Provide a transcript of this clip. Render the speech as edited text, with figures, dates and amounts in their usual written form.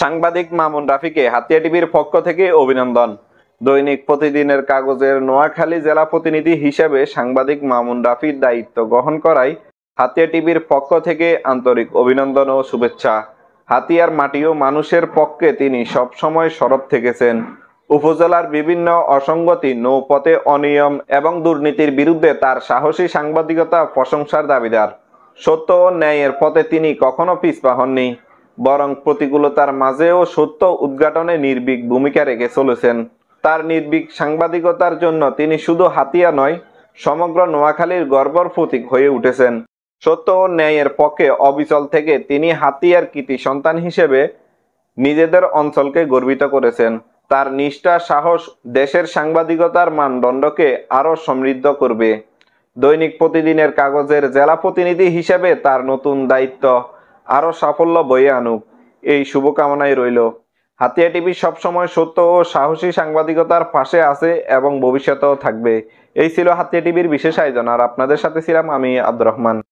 সাংবাদিক মামুন রাফিকে হাতিয়া টিভির পক্ষ থেকে অভিনন্দন। দৈনিক প্রতিদিনের কাগজের নোয়াখালী জেলা প্রতিনিধি হিসেবে সাংবাদিক মামুন রাফির দায়িত্ব গ্রহণ করায় হাতিয়া টিভির পক্ষ থেকে আন্তরিক অভিনন্দন ও শুভেচ্ছা। হাতিয়ার মাটি ও মানুষের পক্ষে তিনি সবসময় সরব থেকেছেন। উপজেলার বিভিন্ন অসঙ্গতি, নৌপথে অনিয়ম এবং দুর্নীতির বিরুদ্ধে তার সাহসী সাংবাদিকতা প্রশংসার দাবিদার। সত্য ও ন্যায়ের পথে তিনি কখনো পিছপা হননি, বরং প্রতিকূলতার মাঝেও সত্য উদ্ঘাটনে নির্ভীক ভূমিকা রেখে চলেছেন। তার নির্ভীক সাংবাদিকতার জন্য তিনি শুধু হাতিয়া নয়, সমগ্র নোয়াখালীর গর্বের প্রতীক হয়ে উঠেছেন। সত্য ও ন্যায়ের পক্ষে অবিচল থেকে তিনি হাতিয়ার কৃতি সন্তান হিসেবে নিজেদের অঞ্চলকে গর্বিত করেছেন। তার নিষ্ঠা, সাহস দেশের সাংবাদিকতার মানদণ্ডকে আরো সমৃদ্ধ করবে। দৈনিক প্রতিদিনের কাগজের জেলা প্রতিনিধি হিসেবে তার নতুন দায়িত্ব আরো সাফল্য বয়ে আনুক, এই শুভকামনাই রইল। হাতিয়া টিভি সবসময় সত্য ও সাহসী সাংবাদিকতার পাশে আছে এবং ভবিষ্যতেও থাকবে। এই ছিল হাতিয়া টিভির বিশেষ আয়োজন, আর আপনাদের সাথে ছিলাম আমি আব্দুর রহমান।